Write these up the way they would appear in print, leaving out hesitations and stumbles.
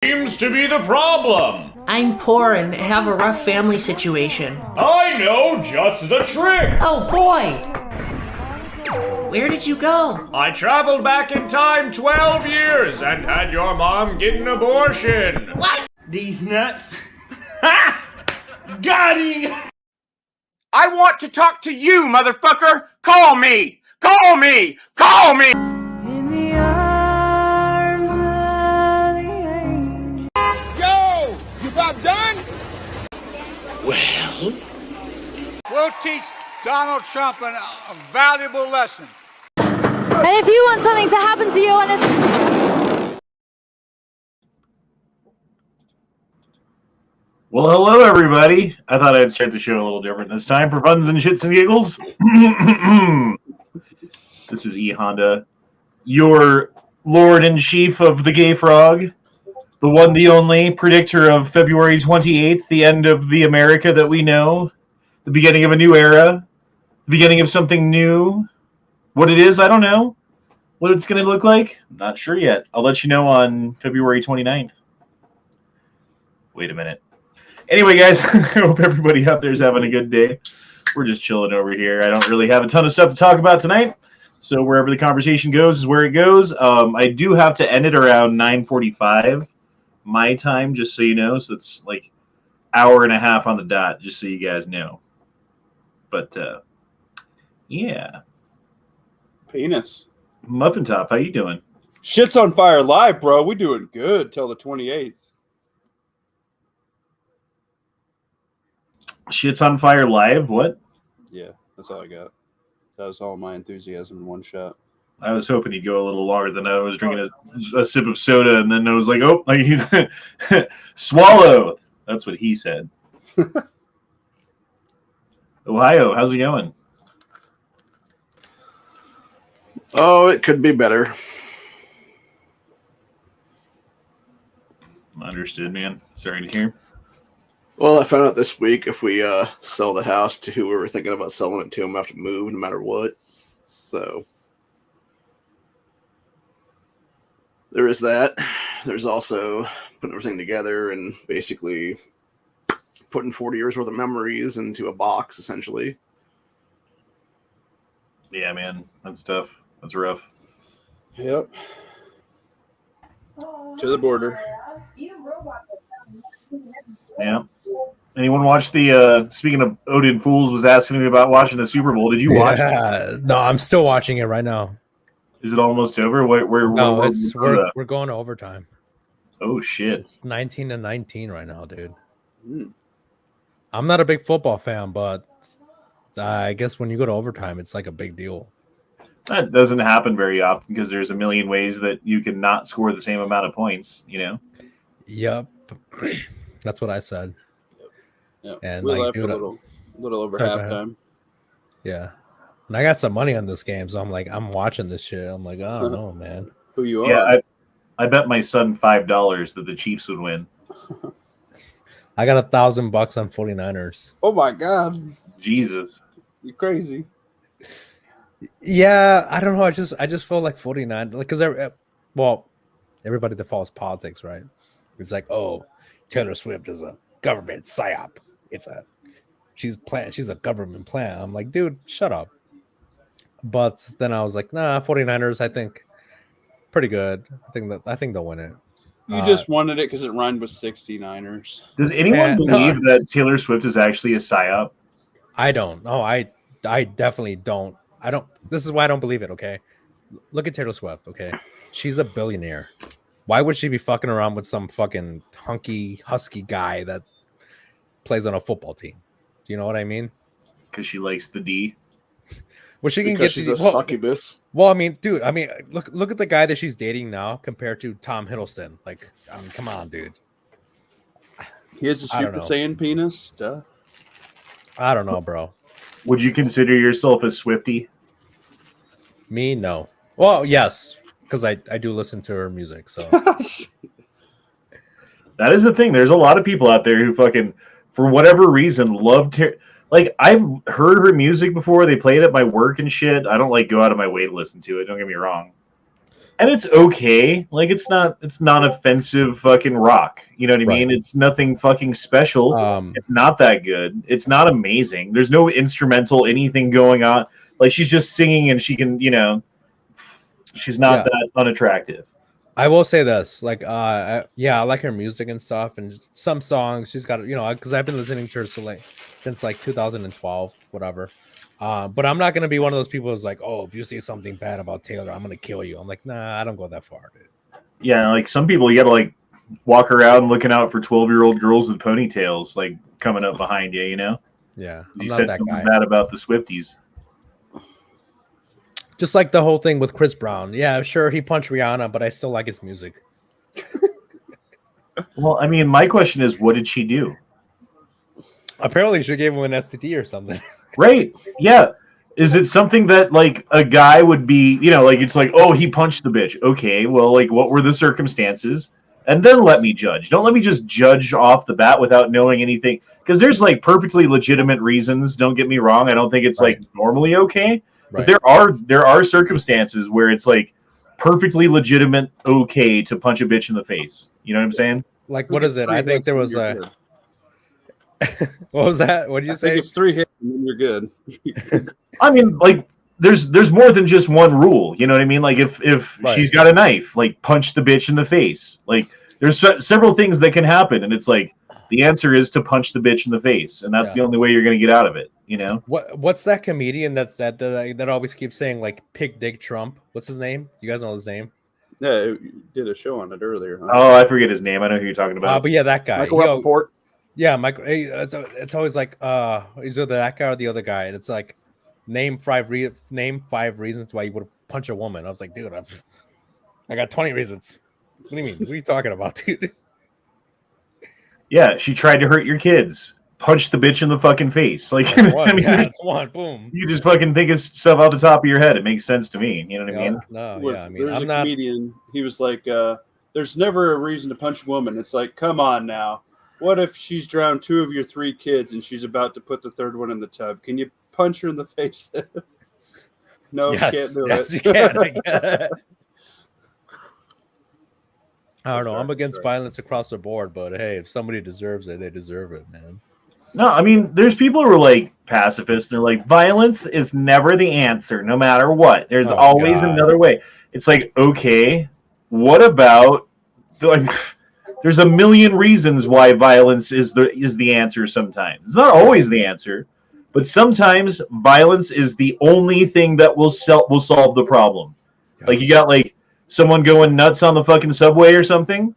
seems to be the problem? I'm poor and have a rough family situation. I know just the trick! Oh boy! Where did you go? I traveled back in time 12 years and had your mom get an abortion. What? These nuts. Got him! I want to talk to you, motherfucker! Call me! Call me! Call me! In the arms of the angel. Yo! You about done? Well? We'll teach Donald Trump a valuable lesson. And if you want something to happen to you and it's... Well, hello, everybody. I thought I'd start the show a little different this time for funs and shits and giggles. This is E. Honda, your Lord and Chief of the Gay Frog, the one, the only predictor of February 28th, the end of the America that we know, the beginning of a new era, the beginning of something new. What it is, I don't know. What it's going to look like, not sure yet. I'll let you know on February 29th. Wait a minute. Anyway, guys, I hope everybody out there is having a good day. We're just chilling over here. I don't really have a ton of stuff to talk about tonight, so wherever the conversation goes is where it goes. I do have to end it around 9:45 my time, just so you know. So it's like hour and a half on the dot, just so you guys know. But, yeah. Penis. Muffin Top, how you doing? Shit's on fire live, bro. We doing good till the 28th. Shit's on Fire Live? What? Yeah, that's all I got. That was all my enthusiasm in one shot. I was hoping he'd go a little longer than I was drinking a sip of soda, and then I was like, oh, like, swallow. That's what he said. Ohio, how's it going? Oh, it could be better. Understood, man. Sorry to hear. Well, I found out this week if we sell the house to who we were thinking about selling it to, I'm going to have to move no matter what. So there is that. There's also putting everything together and basically putting 40 years worth of memories into a box, essentially. Yeah, man. That's tough. That's rough. Yep. To the border. Yeah. Anyone watch the, speaking of Odin Fools was asking me about watching the Super Bowl. Did you watch it? No, I'm still watching it right now. Is it almost over? We're going to overtime. Oh, shit. It's 19-19 right now, dude. Mm. I'm not a big football fan, but I guess when you go to overtime, it's like a big deal. That doesn't happen very often because there's a million ways that you can not score the same amount of points, you know? Yep. That's what I said. Yep. And we like, left dude, a little over halftime. Yeah. And I got some money on this game, so I'm like, I'm watching this shit. I'm like, I don't know, man. Who you are? Yeah, I bet my son $5 that the Chiefs would win. I got $1,000 on 49ers. Oh my god. Jesus. You're crazy. Yeah, I don't know. I just feel like 49, like, because everybody that follows politics, right? It's like, oh, Taylor Swift is a government psyop. She's a government plan. I'm like, dude, shut up. But then I was like, nah, 49ers, I think pretty good. I think they'll win it. You just wanted it because it rhymed with 69ers. Does anyone believe that Taylor Swift is actually a psyop? I don't. No, I definitely don't. I don't. This is why I don't believe it. Okay, look at Taylor Swift. Okay, she's a billionaire. Why would she be fucking around with some fucking husky guy that plays on a football team? Do you know what I mean? Because she likes the D. Well, she can Because get she's a succubus. Well, I mean, dude. I mean, look at the guy that she's dating now compared to Tom Hiddleston. Like, I mean, come on, dude. He has a Super Saiyan penis. Duh. I don't know, bro. Would you consider yourself a Swiftie? Me, no. Well, yes, because I do listen to her music. So that is the thing. There's a lot of people out there who fucking, for whatever reason, love like, I've heard her music before. They play it at my work and shit. I don't like go out of my way to listen to it. Don't get me wrong. and it's okay. Like it's not offensive fucking rock. You know what I Right. mean? It's nothing fucking special. It's not that good. It's not amazing. There's no instrumental anything going on. Like she's just singing and she can, she's not that unattractive. I will say this, like, I like her music and stuff, and some songs she's got, because I've been listening to her since like 2012, whatever. But I'm not gonna be one of those people who's like, oh, if you say something bad about Taylor, I'm gonna kill you. I'm like, nah, I don't go that far, dude. Yeah, like some people, you gotta like walk around looking out for 12-year-old girls with ponytails, like coming up behind you. Yeah, you said something bad about the Swifties. Just like the whole thing with Chris Brown. Yeah, sure, he punched Rihanna, but I still like his music. Well, I mean, my question is, what did she do? Apparently, she gave him an STD or something. Right? Yeah. Is it something that like a guy would be, like it's like, oh, he punched the bitch. Okay, well, like, what were the circumstances? And then let me judge. Don't let me just judge off the bat without knowing anything. Because there's like perfectly legitimate reasons. Don't get me wrong. I don't think it's like normally okay. But there are circumstances where it's like perfectly legitimate okay to punch a bitch in the face. You know what I'm saying? Like, what is it? I think there was a. What was that? What did you say? It's 3 hits and then you're good. I mean, like, there's more than just one rule. You know what I mean? Like, if she's got a knife, like, punch the bitch in the face. Like, there's several things that can happen, and it's like the answer is to punch the bitch in the face, and that's the only way you're going to get out of it. What's that comedian that always keeps saying like "Pig Dick Trump"? What's his name? You guys know his name? Yeah, you did a show on it earlier. Huh? Oh, I forget his name. I know who you're talking about. But yeah, that guy. Michael Rappaport. Yeah, Michael. It's always like either that guy or the other guy, and it's like name 5 reasons why you would punch a woman. I was like, dude, I got 20 reasons. What do you mean? What are you talking about, dude? Yeah, she tried to hurt your kids. Punch the bitch in the fucking face. Like, that's one. Boom. You just fucking think of stuff off the top of your head. It makes sense to me. You know what I mean? No, yeah. I mean, there's I'm a not. comedian. He was like, "There's never a reason to punch a woman." It's like, come on now. What if she's drowned 2 of your 3 kids and she's about to put the 3rd one in the tub? Can you punch her in the face then? No, Yes, you can't do yes, it. you can. I get it. I don't know. I'm against violence across the board, but hey, if somebody deserves it, they deserve it, man. No, I mean, there's people who are like pacifists. They're like, violence is never the answer, no matter what. There's always another way. It's like, okay, what about there's a million reasons why violence is the answer sometimes. It's not always the answer, but sometimes violence is the only thing that will solve the problem. Yes. Like you got like someone going nuts on the fucking subway or something.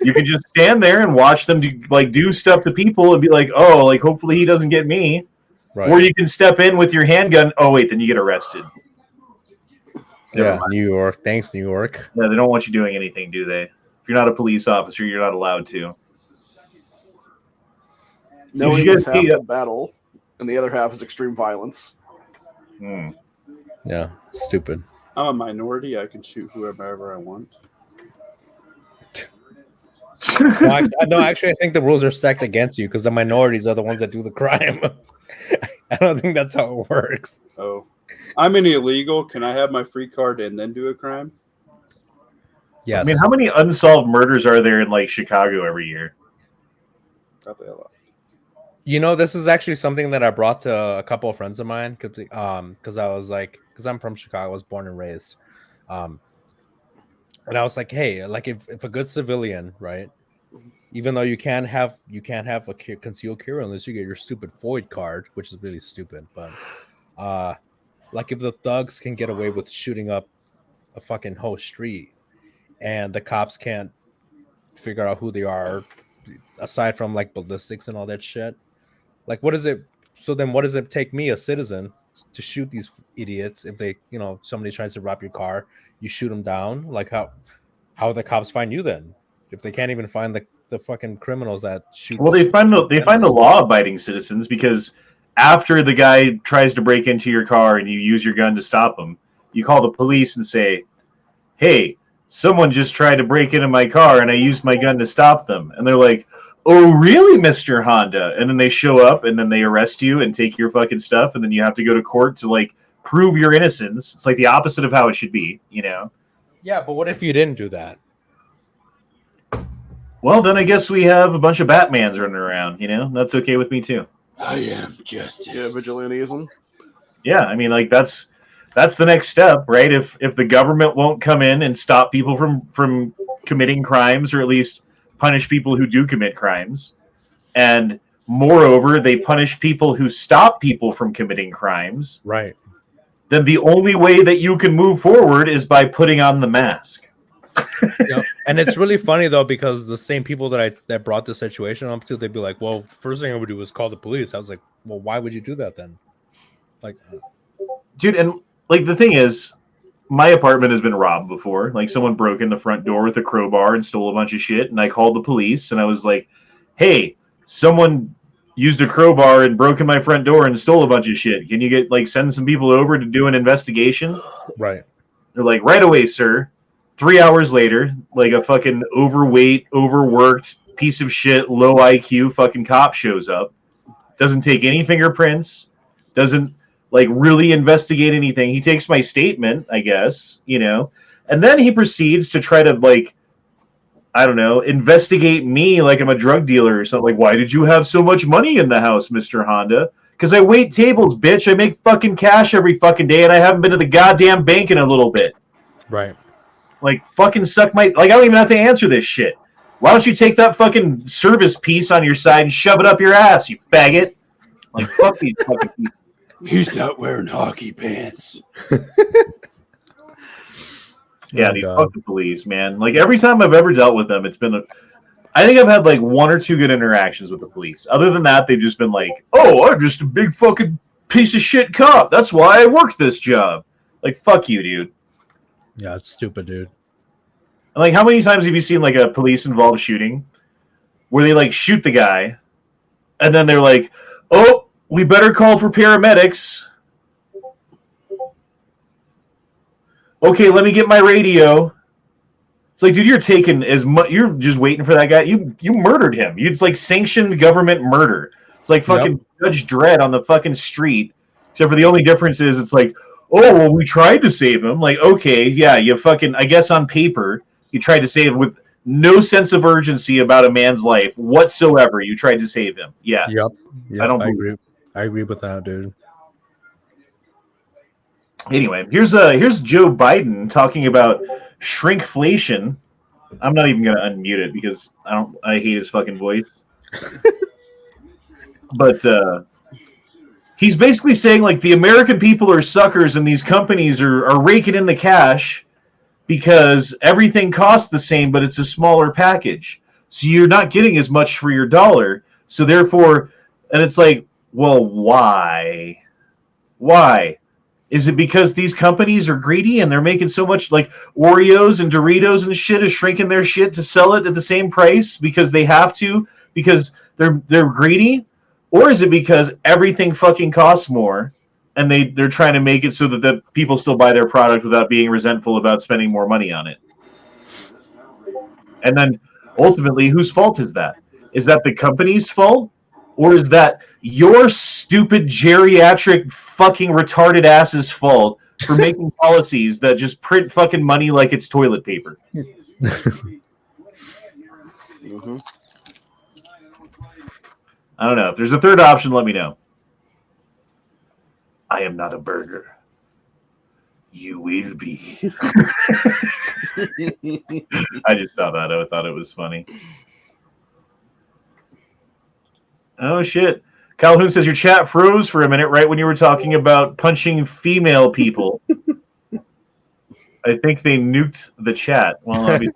You can just stand there and watch them do stuff to people and be like, oh, like hopefully he doesn't get me. Right. Or you can step in with your handgun. Oh wait, then you get arrested. Yeah, New York. Thanks, New York. Yeah, they don't want you doing anything, do they? If you're not a police officer, you're not allowed to. No, you guys half the battle, and the other half is extreme violence. Yeah, stupid. I'm a minority. I can shoot whoever I want. No, actually, I think the rules are stacked against you because the minorities are the ones that do the crime. I don't think that's how it works. Oh, I'm an illegal. Can I have my free card and then do a crime? Yes. I mean, how many unsolved murders are there in like Chicago every year? Probably a lot. You know, this is actually something that I brought to a couple of friends of mine because I was like, because I'm from Chicago, I was born and raised. And I was like, hey, like if a good civilian, right, even though you can't have a concealed carry unless you get your stupid FOID card, which is really stupid, but like if the thugs can get away with shooting up a fucking whole street and the cops can't figure out who they are aside from like ballistics and all that shit, like what does it take me, a citizen, to shoot these idiots if they, somebody tries to rob your car, you shoot them down? Like how the cops find you then if they can't even find the fucking criminals that shoot? Well, they find the law-abiding citizens, because after the guy tries to break into your car and you use your gun to stop him, you call the police and say, hey, someone just tried to break into my car and I used my gun to stop them. And they're like, oh, really, Mr. Honda? And then they show up and then they arrest you and take your fucking stuff. And then you have to go to court to like prove your innocence. It's like the opposite of how it should be, Yeah, but what if you didn't do that? Well, then I guess we have a bunch of Batmans running around. That's okay with me too. I am justice. Yeah, vigilantism. Yeah, I mean, like that's the next step, right? If the government won't come in and stop people from committing crimes, or at least punish people who do commit crimes, and moreover, they punish people who stop people from committing crimes, Right. then the only way that you can move forward is by putting on the mask. Yep. And it's really funny though, because the same people that brought the situation up to, they'd be like, "Well, first thing I would do is call the police." I was like, "Well, why would you do that then?" Like, Dude, and like the thing is, my apartment has been robbed before. Like someone broke in the front door with a crowbar and stole a bunch of shit, and I called the police and I was like, "Hey, someone used a crowbar and broke in my front door and stole a bunch of shit. Can you send some people over to do an investigation?" right. They're like, "Right away, sir." 3 hours later, like a fucking overweight, overworked piece of shit, low IQ fucking cop shows up. Doesn't take any fingerprints. Doesn't really investigate anything. He takes my statement, I guess, and then he proceeds to try to I don't know, investigate me like I'm a drug dealer or something. Like, why did you have so much money in the house, Mr. Honda? Because I wait tables, bitch. I make fucking cash every fucking day, and I haven't been to the goddamn bank in a little bit. Right. Like, fucking suck my... I don't even have to answer this shit. Why don't you take that fucking service piece on your side and shove it up your ass, you faggot? Like, fuck these fucking people. He's not wearing hockey pants. Yeah, dude, fuck the police, man. Like, every time I've ever dealt with them, it's been... I think I've had, one or two good interactions with the police. Other than that, they've just been like, "Oh, I'm just a big fucking piece of shit cop. That's why I work this job." Like, fuck you, dude. Yeah, it's stupid, dude. And, how many times have you seen, a police-involved shooting where they, shoot the guy, and then they're like, "Oh, we better call for paramedics. Okay, let me get my radio." It's like, dude, you're taking as much. You're just waiting for that guy. You murdered him. It's like sanctioned government murder. It's like fucking Judge Dredd on the fucking street. Except for the only difference is it's like, "Oh, well, we tried to save him." Like, okay, yeah, you fucking, I guess on paper, you tried to save him with no sense of urgency about a man's life whatsoever. You tried to save him. Yeah. Yep. I don't agree. I agree with that, dude. Anyway, here's Joe Biden talking about shrinkflation. I'm not even gonna unmute it because I hate his fucking voice. But he's basically saying the American people are suckers and these companies are raking in the cash because everything costs the same, but it's a smaller package. So you're not getting as much for your dollar. So therefore, and it's like, well, why? Why? Is it because these companies are greedy and they're making so much, Oreos and Doritos and shit is shrinking their shit to sell it at the same price because they have to, because they're greedy? Or is it because everything fucking costs more and they're trying to make it so that the people still buy their product without being resentful about spending more money on it? And then ultimately, whose fault is that? Is that the company's fault? Or is that your stupid geriatric fucking retarded ass's fault for making policies that just print fucking money like it's toilet paper? Mm-hmm. I don't know. If there's a third option, let me know. I am not a burger. You will be. I just saw that. I thought it was funny. Oh, shit. Calhoun says your chat froze for a minute right when you were talking about punching female people. I think they nuked the chat. Well, obviously.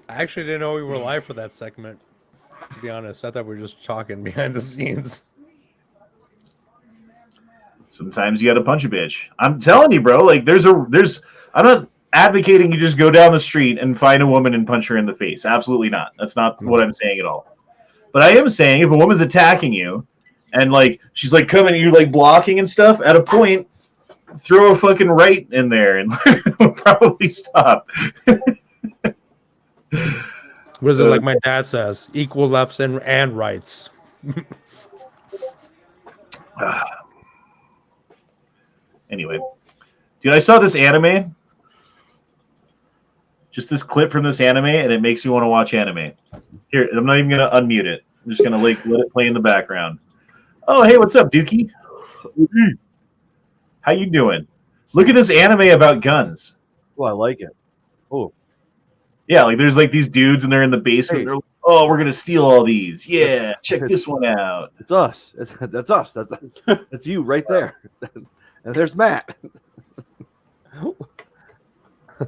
I actually didn't know we were live for that segment. To be honest, I thought we were just talking behind the scenes. Sometimes you got to punch a bitch. I'm telling you, bro. I'm not advocating you just go down the street and find a woman and punch her in the face. Absolutely not. That's not what I'm saying at all. But I am saying if a woman's attacking you and she's coming, you're blocking and stuff, at a point, throw a fucking right in there and it'll probably stop. What is it like my dad says? Equal lefts and rights. Anyway, dude, I saw this anime. Just this clip from this anime, and it makes me want to watch anime. Here, I'm not even gonna unmute it. I'm just gonna let it play in the background. Oh, hey, what's up, Dookie? How you doing? Look at this anime about guns. Oh, I like it. Oh, yeah, like there's like these dudes, and they're in the basement. Hey. They're like, oh, we're gonna steal all these. Yeah, check this one out. it's us. That's us. That's you right there. And there's Matt.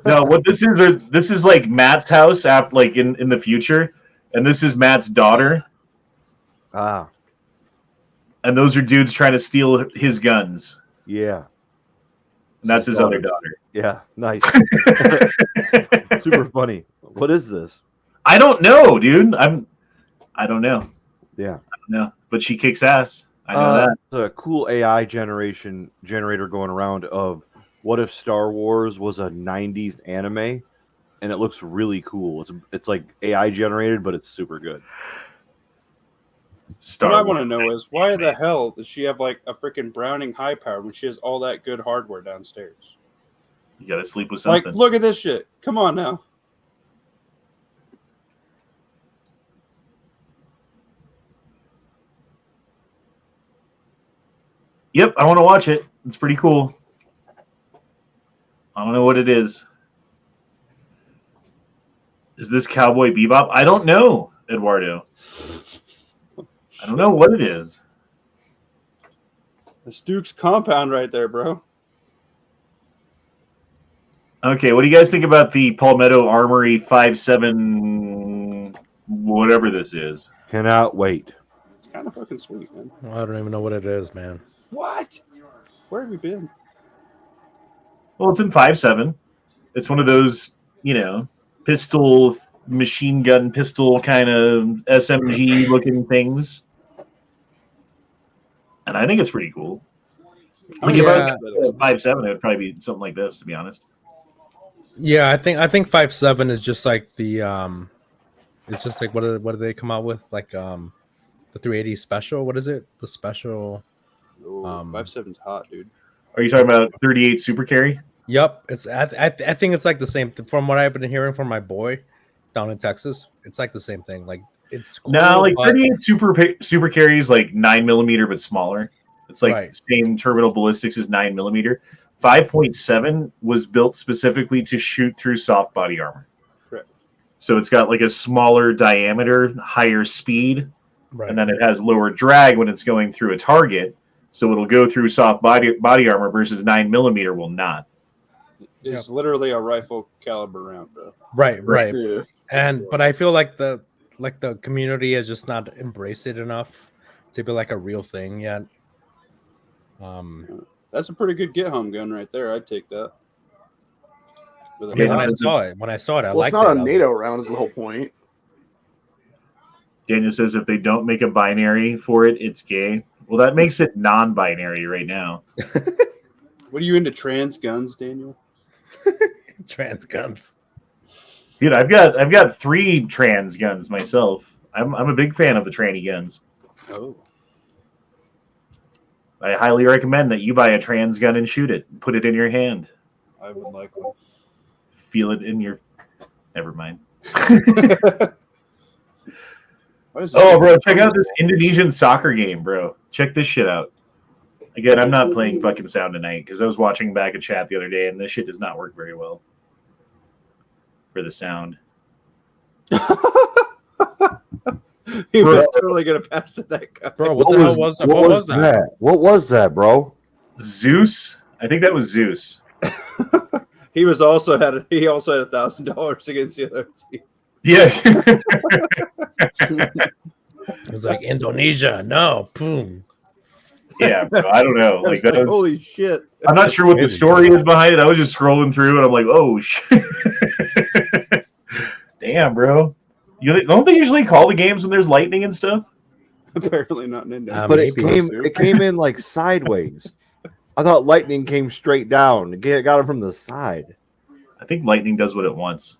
No, what this is like Matt's house, like in the future, and this is Matt's daughter. Ah, and those are dudes trying to steal his guns. yeah. And that's his other daughter. Yeah, nice. Super funny. What is this? I don't know, dude. I don't know. Yeah. I don't know. But she kicks ass. I know that. There's a cool AI generator going around of what if Star Wars was a 90s anime, and it looks really cool. It's like AI generated, but it's super good. What I want to know is why the hell does she have like a freaking Browning high power when she has all that good hardware downstairs? You gotta sleep with something. Like, look at this shit. Come on now. Yep, I want to watch it. It's pretty cool. I don't know what it is. Is this Cowboy Bebop? I don't know, Eduardo. I don't know what it is. The Duke's compound right there, bro. Okay, what do you guys think about the Palmetto Armory 5.7 whatever this is? Cannot wait. It's kind of fucking sweet, man. I don't even know what it is, man. What? Where have you been? Well, it's in 5.7. It's one of those, pistol, machine gun pistol kind of SMG looking things. And I think it's pretty cool. Like if I was 5.7, it would probably be something like this, to be honest. Yeah, I think 5.7 is just like the it's just like what do they come out with, like the 380 special? What is it? The special. 5.7's hot, dude. Are you talking about 38 Super Carry? Yep, it's I think it's like the same from what I've been hearing from my boy down in Texas. It's like the same thing. Like it's cool, no, like 38 Super Carry is like 9mm but smaller. It's like the same terminal ballistics as 9mm. 5.7 was built specifically to shoot through soft body armor. Correct. So it's got like a smaller diameter, higher speed, and then it has lower drag when it's going through a target. So it'll go through soft body armor versus 9mm will not. It's literally a rifle caliber round, bro. Right. Yeah. But I feel like the community has just not embraced it enough to be like a real thing yet. That's a pretty good get home gun right there. I'd take that. When I saw it, I liked it. It's not a NATO round is the whole point. Daniel says if they don't make a binary for it, it's gay. Well, that makes it non-binary right now. What are you into, trans guns, Daniel? Trans guns, dude. I've got 3 trans guns myself. I'm a big fan of the tranny guns. Oh, I highly recommend that you buy a trans gun and shoot it. Put it in your hand. I would like one. Feel it in your. Never mind. Oh, bro, check out this Indonesian soccer game, bro. Check this shit out. Again, I'm not playing fucking sound tonight because I was watching back a chat the other day and this shit does not work very well for the sound. He was totally gonna pass to that guy. Bro, what the hell was that? What was that? What was that, bro? Zeus? I think that was Zeus. He also had $1,000 against the other team. Yeah. It's like Indonesia. No, boom. Yeah, bro, I don't know. Like that was, holy shit! I'm not sure what the story is behind it. I was just scrolling through and I'm like, oh shit! Damn, bro. Don't they usually call the games when there's lightning and stuff? Apparently not Nintendo. But it came in like sideways. I thought lightning came straight down. It got it from the side. I think lightning does what it wants.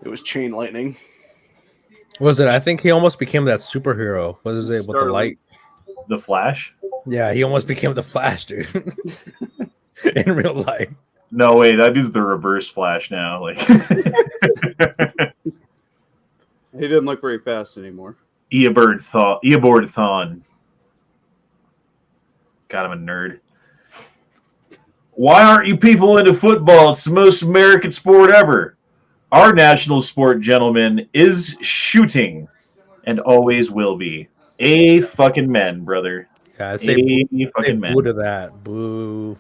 It was chain lightning. Was it? I think he almost became that superhero. What is it with the light? The Flash? Yeah, he almost became the Flash, dude. In real life. No way, that is the reverse Flash now. Like He didn't look very fast anymore. Eobard Thawne. God, I'm a nerd. Why aren't you people into football? It's the most American sport ever. Our national sport, gentlemen, is shooting, and always will be. A fucking men, brother. Yeah, I say boo to that. Boo.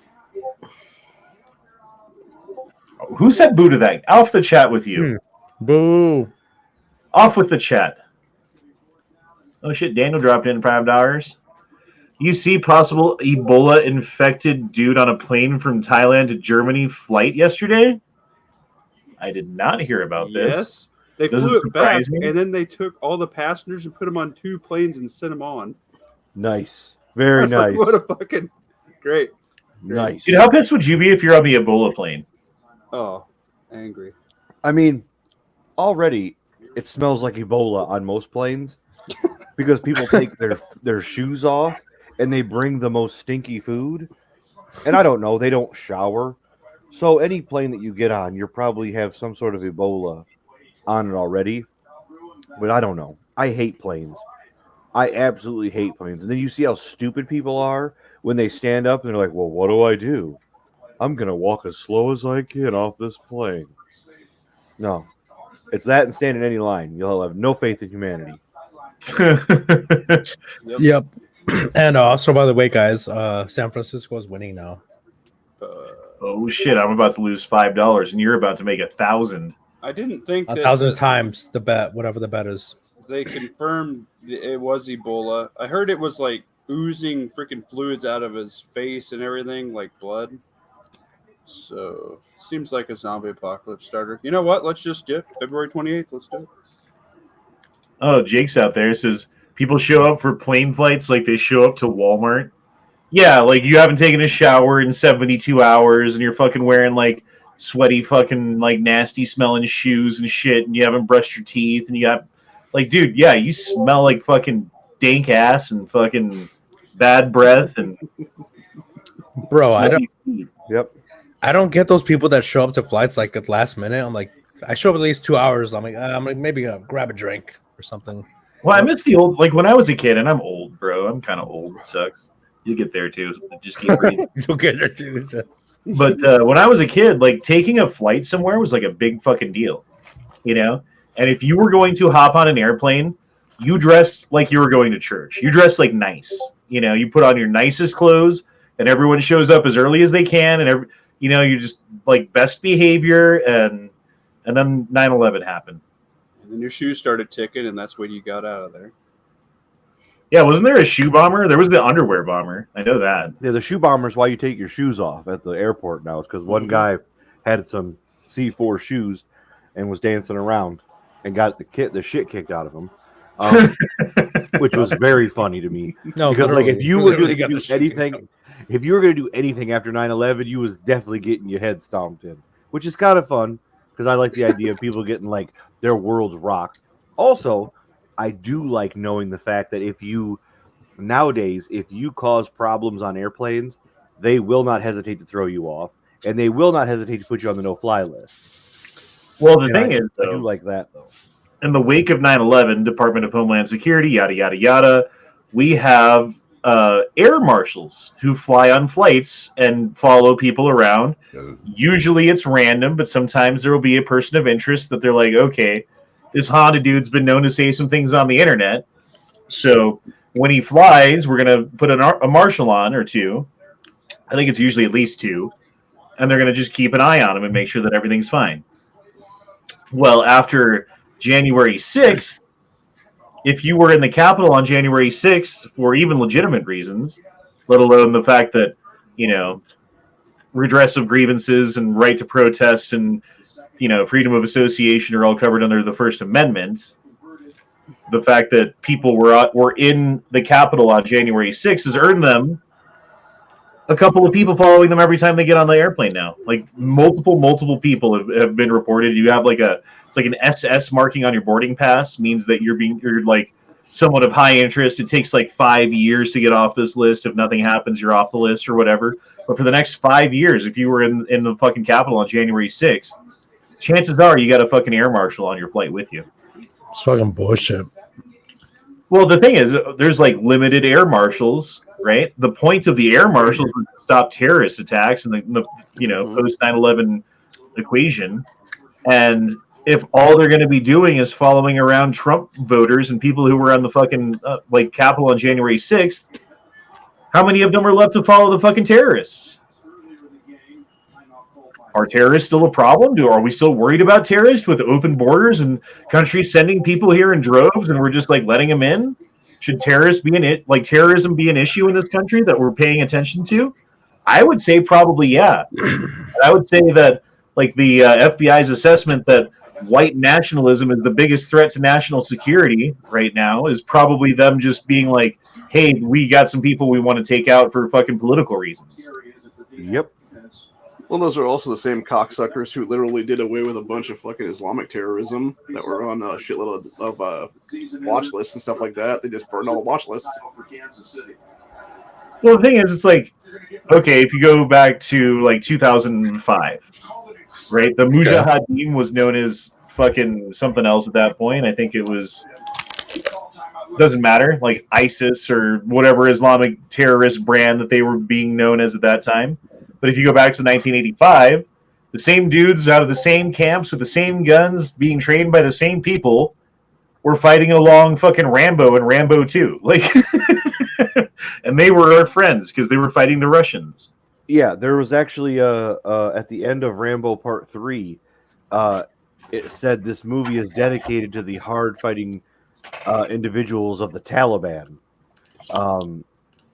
Who said boo to that? Off the chat with you. Boo. Off with the chat. Oh shit, Daniel dropped in $5. You see possible Ebola infected dude on a plane from Thailand to Germany flight yesterday? I did not hear about this. Yes. They flew it back, and then they took all the passengers and put them on 2 planes and sent them on. Nice. Very nice. Like, what a fucking great. Nice. Dude, how pissed would you be if you're on the Ebola plane? Oh, angry. I mean, already it smells like Ebola on most planes because people take their shoes off and they bring the most stinky food. And I don't know, they don't shower. So any plane that you get on, you probably have some sort of Ebola on it already. But I don't know. I hate planes. I absolutely hate planes. And then you see how stupid people are when they stand up and they're like, well, what do? I'm going to walk as slow as I can off this plane. No. It's that and stand in any line. You'll have no faith in humanity. Yep. And also, by the way, guys, San Francisco is winning now. Oh shit! I'm about to lose $5, and you're about to make 1,000. I didn't think 1,000 times the bet, whatever the bet is. They confirmed it was Ebola. I heard it was like oozing freaking fluids out of his face and everything, like blood. So seems like a zombie apocalypse starter. You know what? Let's just do it. February 28th. Let's do it. Oh, Jake's out there says people show up for plane flights like they show up to Walmart. Yeah, like you haven't taken a shower in 72 hours and you're fucking wearing like sweaty fucking like nasty smelling shoes and shit and you haven't brushed your teeth and you got like, dude, yeah, you smell like fucking dank ass and fucking bad breath and bro, I don't Yep. I don't get those people that show up to flights like at last minute. I'm like, I show up at least 2 hours. I'm like maybe gonna grab a drink or something. Well, I miss the old, like when I was a kid, and I'm old, bro. I'm kind of old. It sucks. You get there too. Just keep reading. You'll get there too. But when I was a kid, like taking a flight somewhere was like a big fucking deal, you know? And if you were going to hop on an airplane, you dressed like you were going to church. You dressed like nice, you know? You put on your nicest clothes, and everyone shows up as early as they can, and you know, you just like best behavior, and then 9/11 happened. And then your shoes started ticking, and that's when you got out of there. Yeah, wasn't there a shoe bomber? There was the underwear bomber. I know that. Yeah, the shoe bomber is why you take your shoes off at the airport now. It's because one guy had some C4 shoes and was dancing around and got the shit kicked out of him, which was very funny to me. No, because like if you were going to got do anything, if you were going to do anything after 9/11, you was definitely getting your head stomped in, which is kind of fun because I like the idea of people getting like their worlds rocked. Also, I do like knowing the fact that if you cause problems on airplanes, they will not hesitate to throw you off, and they will not hesitate to put you on the no-fly list. Well, the thing is, though, I do like that, though. In the wake of 9/11, Department of Homeland Security, yada, yada, yada, we have air marshals who fly on flights and follow people around. Usually it's random, but sometimes there will be a person of interest that they're like, okay, this Honda dude's been known to say some things on the internet. So when he flies, we're going to put a marshal on or two. I think it's usually at least two. And they're going to just keep an eye on him and make sure that everything's fine. Well, after January 6th, if you were in the Capitol on January 6th for even legitimate reasons, let alone the fact that, you know, redress of grievances and right to protest and, you know, freedom of association are all covered under the First Amendment. The fact that people were in the Capitol on January 6th has earned them a couple of people following them every time they get on the airplane now. Like multiple people have been reported. You have like it's like an SS marking on your boarding pass means that you're like somewhat of high interest. It takes like 5 years to get off this list. If nothing happens, you're off the list or whatever. But for the next 5 years, if you were in the fucking Capitol on January 6th, chances are you got a fucking air marshal on your flight with you. It's fucking bullshit. Well, the thing is, there's like limited air marshals, right? The point of the air marshals was to stop terrorist attacks and the post 9/11 equation. And if all they're going to be doing is following around Trump voters and people who were on the fucking Capitol on January 6th, how many of them are left to follow the fucking terrorists? Are terrorists still a problem? Are we still worried about terrorists with open borders and countries sending people here in droves and we're just like letting them in? Should terrorism be an issue in this country that we're paying attention to? I would say probably yeah. I would say that like the FBI's assessment that white nationalism is the biggest threat to national security right now is probably them just being like, hey, we got some people we want to take out for fucking political reasons. Yep. Well, those are also the same cocksuckers who literally did away with a bunch of fucking Islamic terrorism that were on a shitload of watch lists and stuff like that. They just burned all the watch lists. Well, the thing is, it's like, okay, if you go back to like 2005, right? The Mujahideen was known as fucking something else at that point. I think it was, doesn't matter, like ISIS or whatever Islamic terrorist brand that they were being known as at that time. But if you go back to 1985, the same dudes out of the same camps with the same guns being trained by the same people were fighting along fucking Rambo and Rambo 2. Like, and they were our friends because they were fighting the Russians. Yeah, there was actually at the end of Rambo Part 3, it said this movie is dedicated to the hard-fighting individuals of the Taliban.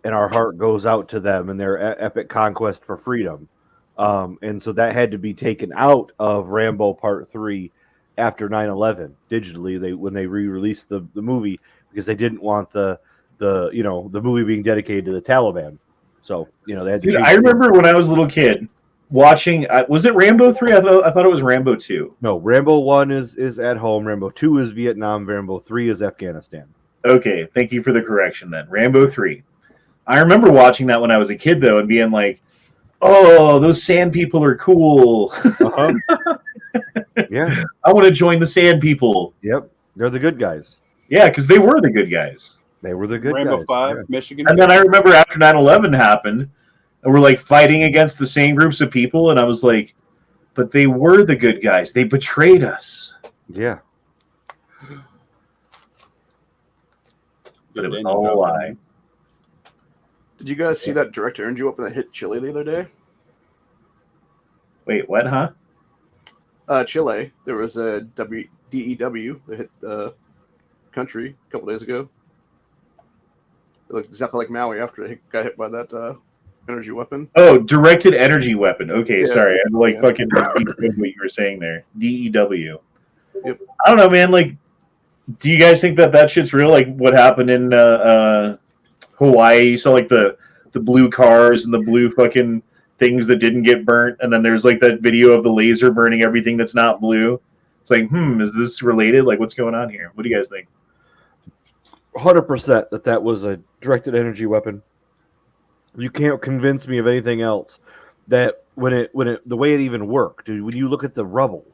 And our heart goes out to them and their epic conquest for freedom. And so that had to be taken out of Rambo Part 3 after 9/11 digitally. When they re-released the movie because they didn't want the movie being dedicated to the Taliban. So they had to. Dude, I remember when I was a little kid watching. Was it Rambo 3? I thought it was Rambo 2. No, Rambo 1 is at home. Rambo 2 is Vietnam. Rambo 3 is Afghanistan. Okay, thank you for the correction then. Rambo 3. I remember watching that when I was a kid, though, and being like, oh, those sand people are cool. Uh-huh. Yeah. I want to join the sand people. Yep. They're the good guys. Yeah, because they were the good guys. They were the good Rambo guys. 5, yeah. Michigan. And then I remember after 9/11 happened, and we're like fighting against the same groups of people, and I was like, but they were the good guys. They betrayed us. Yeah. But it was all a lie. Did you guys see that direct energy weapon that hit Chile the other day? Wait, what, huh? Chile. There was a DEW that hit the country a couple days ago. It looked exactly like Maui after it got hit by that energy weapon. Oh, directed energy weapon. Okay, Yeah. sorry. I'm like fucking what you were saying there. DEW. Yep. I don't know, man. Like, do you guys think that shit's real? Like what happened in Hawaii? You saw like the blue cars and the blue fucking things that didn't get burnt, and then there's like that video of the laser burning everything that's not blue. It's like, is this related? Like, what's going on here? What do you guys think? 100% that was a directed energy weapon. You can't convince me of anything else. That when it the way it even worked, dude. When you look at the rubble,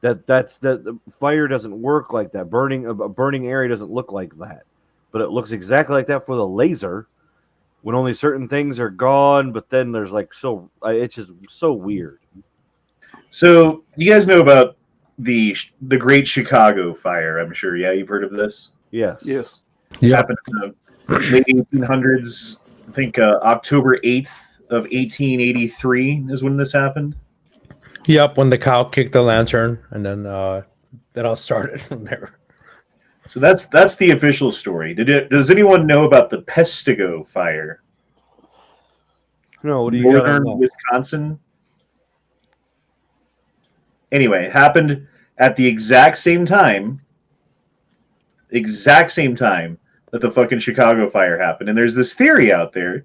that the fire doesn't work like that. A burning area doesn't look like that, but it looks exactly like that for the laser. When only certain things are gone, but then there's like it's just so weird. So you guys know about the Great Chicago Fire? I'm sure. Yeah, you've heard of this. Yes. Yes. Yeah. Happened in the late 1800s. I think October 8th of 1883 is when this happened. Yep, when the cow kicked the lantern, and then that all started from there. So that's the official story. Does anyone know about the Pestigo Fire? No, what do you got? Northern Wisconsin. Anyway, it happened at the exact same time that the fucking Chicago fire happened. And there's this theory out there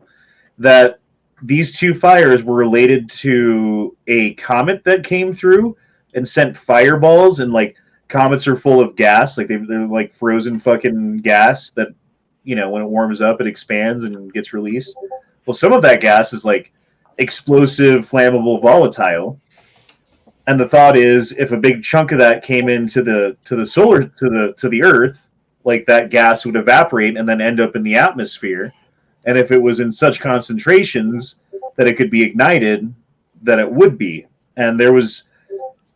that these two fires were related to a comet that came through and sent fireballs and like comets are full of gas, like they're like frozen fucking gas that, you know, when it warms up, it expands and gets released. Well, some of that gas is like explosive, flammable, volatile. And the thought is, if a big chunk of that came into the Earth, like that gas would evaporate and then end up in the atmosphere. And if it was in such concentrations that it could be ignited, that it would be. And there was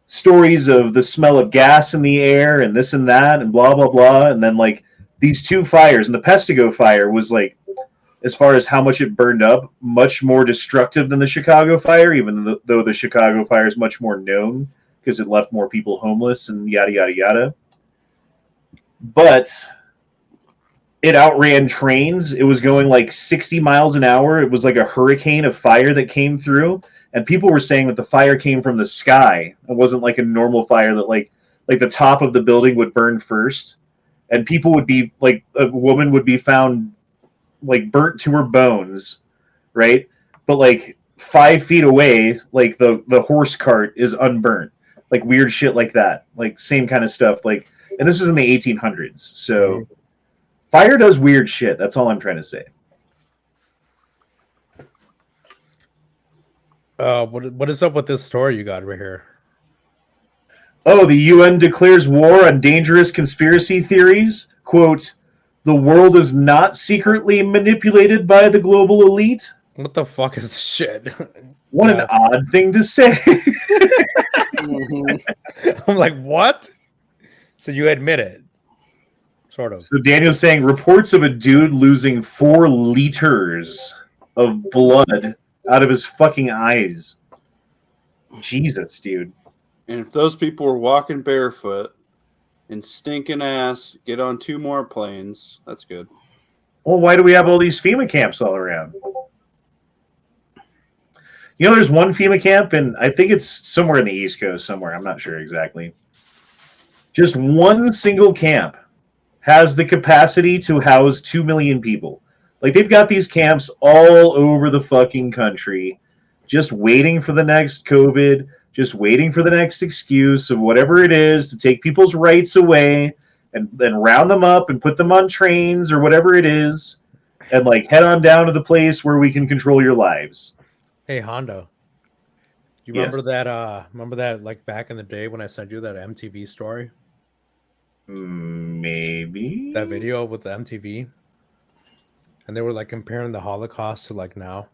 stories of the smell of gas in the air and this and that and blah blah blah. And then like these two fires, and the Pestigo fire was like, as far as how much it burned up, much more destructive than the Chicago fire, even though the Chicago fire is much more known because it left more people homeless and yada, yada, yada. But it outran trains. It was going like 60 miles an hour. It was like a hurricane of fire that came through. And people were saying that the fire came from the sky. It wasn't like a normal fire that like the top of the building would burn first. And people would be like, a woman would be found like burnt to her bones, right? But like 5 feet away, like the horse cart is unburnt, like weird shit like that, like same kind of stuff. Like, and this was in the 1800s, so fire does weird shit. That's all I'm trying to say. What is up with this story you got right here? Oh, the UN declares war on dangerous conspiracy theories. Quote, the world is not secretly manipulated by the global elite. What the fuck is this shit? What an odd thing to say. I'm like, what? So you admit it. Sort of. So Daniel's saying reports of a dude losing 4 liters of blood out of his fucking eyes. Jesus, dude. And if those people were walking barefoot and stinking ass, get on 2 more planes, that's good. Well, why do we have all these FEMA camps all around? You know, there's one FEMA camp, and I think it's somewhere in the East Coast somewhere. I'm not sure exactly. Just one single camp has the capacity to house 2 million people. Like, they've got these camps all over the fucking country, just waiting for the next COVID, just waiting for the next excuse of whatever it is to take people's rights away and then round them up and put them on trains or whatever it is and, like, head on down to the place where we can control your lives. Hey, Hondo. You remember that? Remember that? Like back in the day when I sent you that MTV story? Maybe that video with the MTV, and they were like comparing the Holocaust to like now.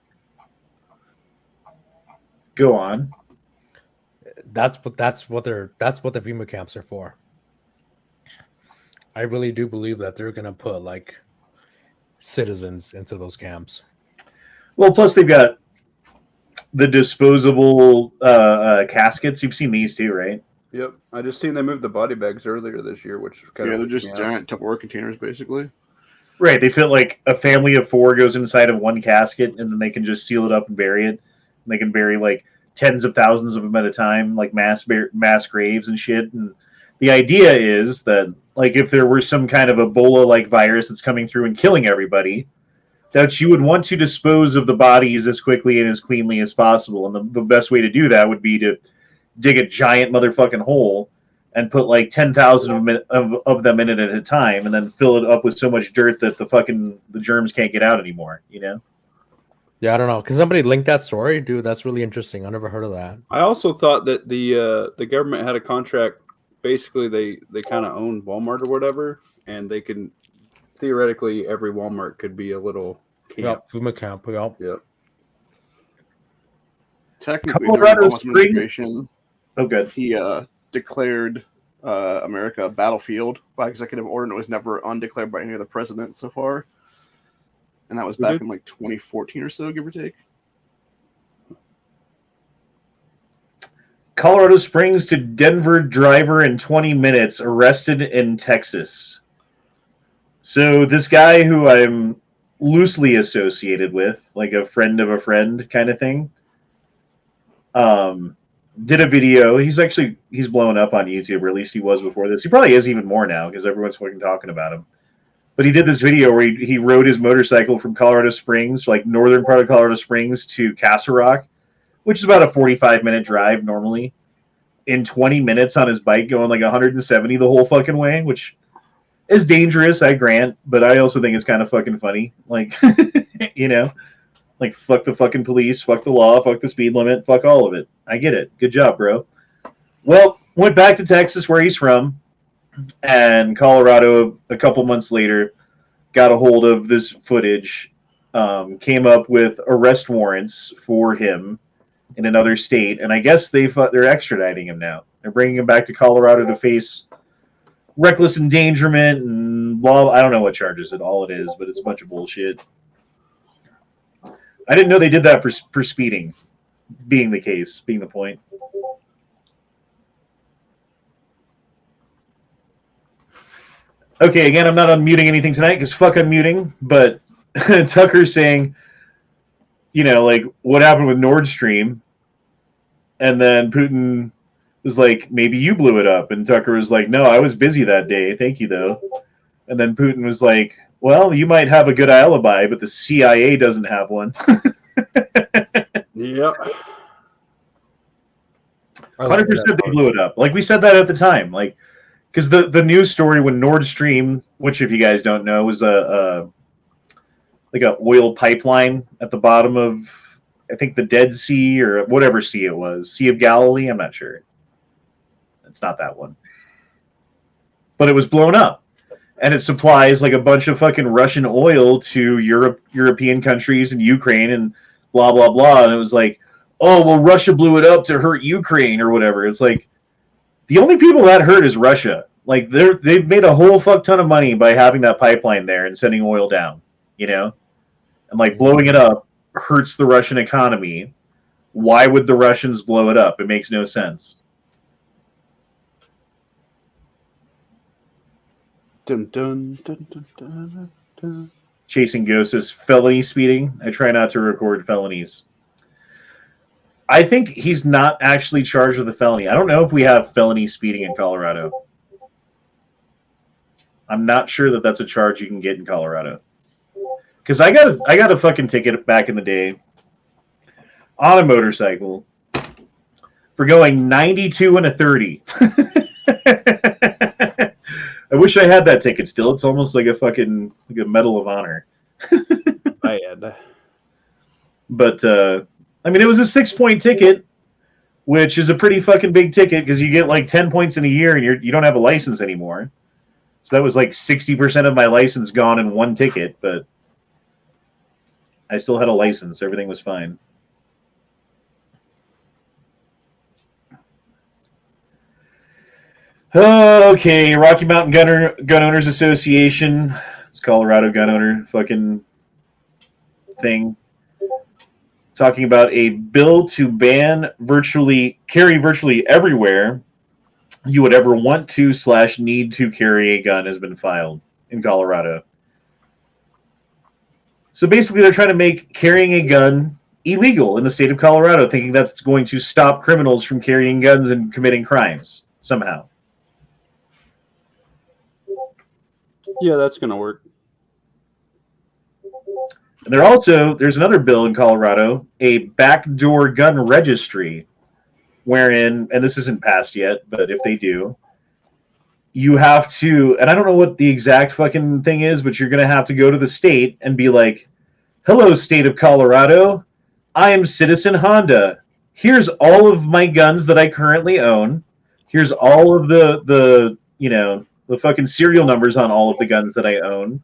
Go on. That's what the FEMA camps are for. I really do believe that they're gonna put like citizens into those camps. Well, plus they've got the disposable caskets. You've seen these too, right? Yep. I just seen they moved the body bags earlier this year, which kind of they're just giant Tupperware containers, basically. Right. They fit like a family of 4 goes inside of one casket, and then they can just seal it up and bury it. And they can bury like tens of thousands of them at a time, like mass graves and shit. And the idea is that, like, if there were some kind of Ebola-like virus that's coming through and killing everybody, that you would want to dispose of the bodies as quickly and as cleanly as possible. And the best way to do that would be to dig a giant motherfucking hole and put like 10,000 of them in it at a time, and then fill it up with so much dirt that the germs can't get out anymore, you know? Yeah, I don't know. Can somebody link that story? Dude, that's really interesting. I never heard of that. I also thought that the government had a contract. Basically, they kind of own Walmart or whatever, and they can theoretically every Walmart could be a little camp. Yep, FEMA camp. Yep. Technically, Colorado during Obama's administration, good. He declared America a battlefield by executive order, and it was never undeclared by any other president so far. And that was back in like 2014 or so, give or take. Colorado Springs to Denver driver in 20 minutes, arrested in Texas. So this guy who I'm loosely associated with, like a friend of a friend kind of thing, did a video. He's blown up on YouTube, or at least he was before this. He probably is even more now because everyone's fucking talking about him. But he did this video where he rode his motorcycle from Colorado Springs, like northern part of Colorado Springs, to Castle Rock, which is about a 45-minute drive normally. in 20 minutes on his bike going like 170 the whole fucking way, which is dangerous, I grant, but I also think it's kind of fucking funny. Like, you know, like fuck the fucking police, fuck the law, fuck the speed limit, fuck all of it. I get it. Good job, bro. Well, went back to Texas where he's from, and Colorado a couple months later got a hold of this footage, came up with arrest warrants for him in another state, and I guess they're extraditing him now. They're bringing him back to Colorado to face reckless endangerment and blah. I don't know what charges it is, but it's a bunch of bullshit. I didn't know they did that for speeding, being the point. Okay, again, I'm not unmuting anything tonight because fuck unmuting, but Tucker's saying, you know, like, what happened with Nordstream? And then Putin was like, maybe you blew it up. And Tucker was like, no, I was busy that day. Thank you, though. And then Putin was like, well, you might have a good alibi, but the CIA doesn't have one. Yep. 100% they blew it up. Like, we said that at the time. Like, because the news story when Nordstream, which if you guys don't know, was like a oil pipeline at the bottom of, I think, the Dead Sea or whatever sea it was. Sea of Galilee? I'm not sure. It's not that one. But it was blown up. And it supplies like a bunch of fucking Russian oil to European countries and Ukraine and blah, blah, blah. And it was like, oh, well, Russia blew it up to hurt Ukraine or whatever. It's like, the only people that hurt is Russia. Like, they've made a whole fuck ton of money by having that pipeline there and sending oil down, you know? And, like, blowing it up hurts the Russian economy. Why would the Russians blow it up? It makes no sense. Dun, dun, dun, dun, dun, dun. Chasing Ghosts is felony speeding. I try not to record felonies. I think he's not actually charged with a felony. I don't know if we have felony speeding in Colorado. I'm not sure that that's a charge you can get in Colorado. Because I got a fucking ticket back in the day on a motorcycle for going 92 and a 30. I wish I had that ticket still. It's almost like a Medal of Honor. I had. But I mean, it was a 6-point ticket, which is a pretty fucking big ticket because you get like 10 points in a year and you don't have a license anymore. So that was like 60% of my license gone in one ticket, but I still had a license. Everything was fine. Okay, Rocky Mountain Gun Owners Association. It's Colorado gun owner fucking thing. Talking about a bill to ban carry virtually everywhere you would ever want to / need to carry a gun has been filed in Colorado. So basically they're trying to make carrying a gun illegal in the state of Colorado, thinking that's going to stop criminals from carrying guns and committing crimes somehow. Yeah, that's going to work. And there's another bill in Colorado, a backdoor gun registry, wherein, and this isn't passed yet, but if they do, you have to, and I don't know what the exact fucking thing is, but you're going to have to go to the state and be like, hello, state of Colorado, I am Citizen Honda. Here's all of my guns that I currently own. Here's all of the fucking serial numbers on all of the guns that I own.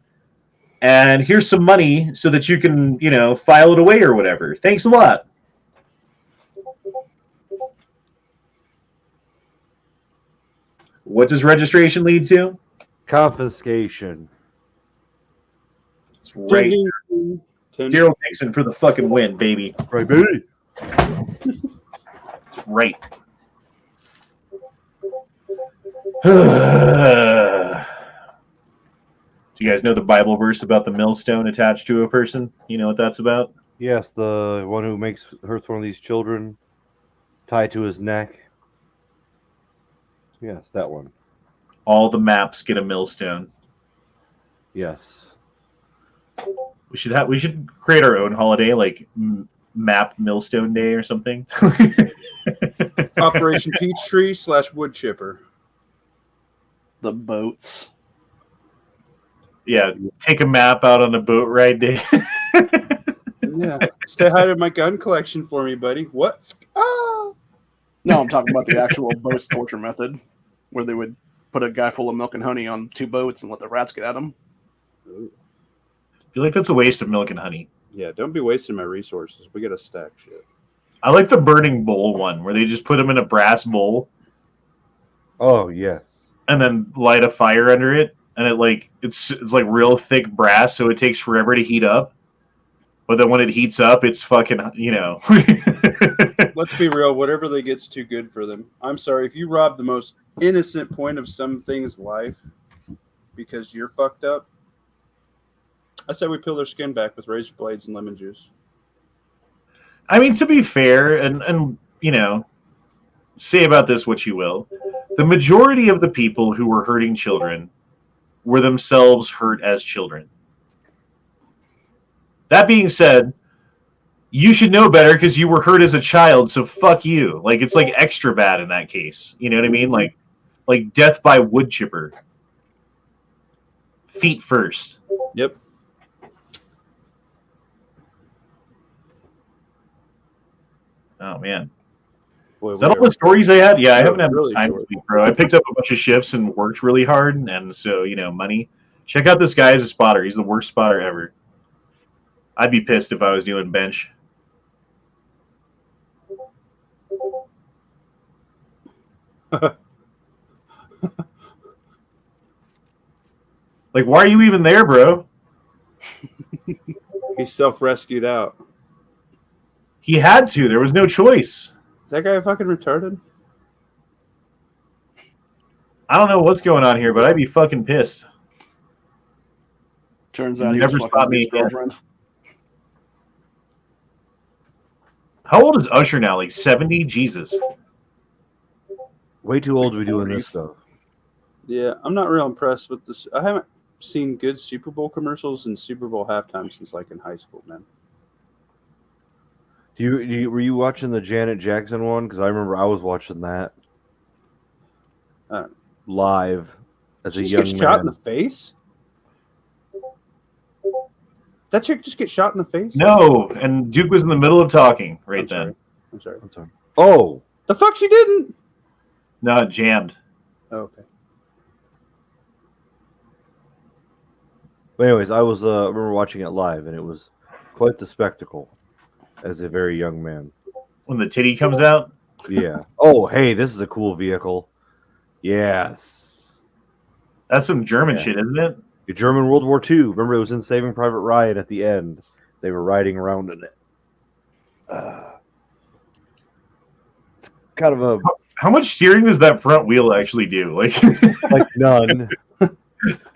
And here's some money so that you can, file it away or whatever. Thanks a lot. What does registration lead to? Confiscation. That's right. Daryl Dixon for the fucking win, baby. Right, baby. That's right. Do you guys know the Bible verse about the millstone attached to a person? You know what that's about? Yes, the one who makes one of these children tied to his neck. Yes, that one. All the maps get a millstone. Yes. We should create our own holiday, like Map Millstone Day or something. Operation Peachtree / wood chipper. The boats. Yeah, take a map out on a boat ride day. Yeah. Say hi to my gun collection for me, buddy. What? Ah! No, I'm talking about the actual boats torture method, where they would put a guy full of milk and honey on 2 boats and let the rats get at him. I feel like that's a waste of milk and honey. Yeah, don't be wasting my resources. We gotta stack shit. I like the burning bowl one, where they just put them in a brass bowl Oh yes. and then light a fire under it, and it's like real thick brass, so it takes forever to heat up. But then when it heats up, it's fucking, Let's be real. Whatever they get's too good for them. I'm sorry. If you rob the most innocent point of something's life because you're fucked up, I say we peel their skin back with razor blades and lemon juice. I mean, to be fair, and say about this what you will, the majority of the people who were hurting children were themselves hurt as children. That being said, you should know better because you were hurt as a child, so fuck you. Like, it's like extra bad in that case. You know what I mean? Like death by wood chipper. Feet first. Yep. Oh, man. Boy, Is that all the stories I had? Yeah, I haven't had really time short. this week, bro. I picked up a bunch of shifts and worked really hard, and so, money. Check out this guy as a spotter. He's the worst spotter ever. I'd be pissed if I was doing bench. Like, why are you even there, bro? He self-rescued out. He had to. There was no choice. Is that guy fucking retarded? I don't know what's going on here, but I'd be fucking pissed. Turns out he Never was spot fucking me his again. girlfriend. How old is Usher now? Like 70? Jesus. Way too old to be doing this stuff. Yeah, I'm not real impressed with this. I haven't seen good Super Bowl commercials and Super Bowl halftime since like in high school, man. Were you watching the Janet Jackson one? Because I remember I was watching that live as a She young just man. get shot in the face? That chick just get shot in the face? No, and Duke was in the middle of talking I'm then. sorry. I'm sorry. Oh, The fuck she didn't? No, it jammed. Oh, okay. but anyways, I was remember watching it live, and it was quite the spectacle as a very young man. When the titty comes out? Yeah. Oh, hey, this is a cool vehicle. Yes. That's some German shit, isn't it? The German World War II. Remember, it was in Saving Private Ryan at the end. They were riding around in it. It's kind of a How much steering does that front wheel actually do? Like none.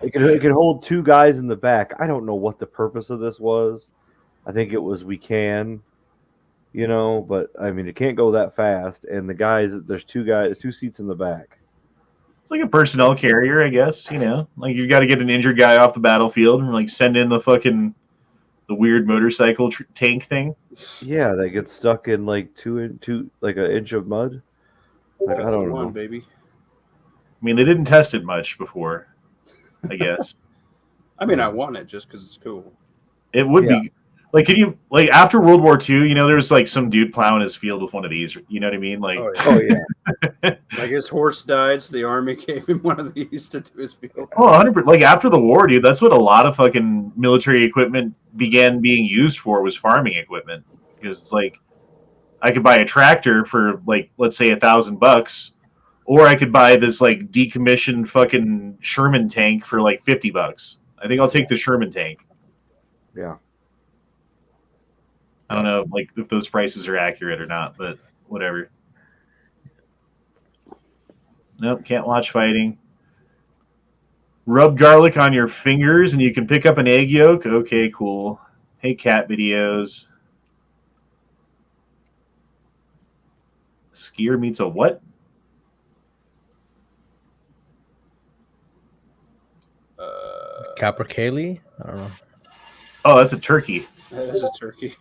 It could hold 2 guys in the back. I don't know what the purpose of this was. I think it was we can, but I mean it can't go that fast. And the guys, there's 2 seats in the back. It's like a personnel carrier, I guess. Like you've got to get an injured guy off the battlefield and like send in the weird motorcycle tank thing. Yeah, that gets stuck in like two like an inch of mud. Like I don't know, baby. I mean, they didn't test it much before, I guess. I mean, I want it just because it's cool. It would be like, can you after World War II? There's like some dude plowing his field with one of these. You know what I mean? Like, Oh yeah. Like his horse died, so the army gave him one of these to do his field. oh, 100%. Like after the war, dude, that's what a lot of fucking military equipment began being used for, was farming equipment. Because it's like, I could buy a tractor for like, let's say $1,000, or I could buy this like decommissioned fucking Sherman tank for like $50. I think I'll take the Sherman tank. Yeah. I don't know, like if those prices are accurate or not, but whatever. Nope, can't watch fighting. Rub garlic on your fingers and you can pick up an egg yolk. Okay, cool. Hey, cat videos. Skier meets a what? Capercaillie? I don't know. Oh, that's a turkey. That is a turkey.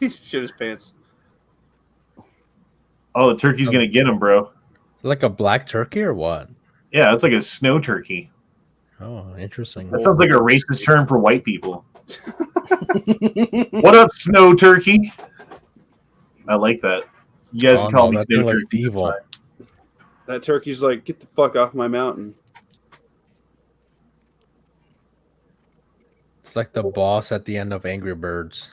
Shit his pants. Oh, the turkey's gonna get him, bro. Like a black turkey or what? Yeah, it's like a snow turkey. Oh, interesting. That sounds like a racist term for white people. What up, snow turkey? I like that. You guys can call me snow turkey. Evil. That turkey's like, get the fuck off my mountain. It's like the boss at the end of Angry Birds.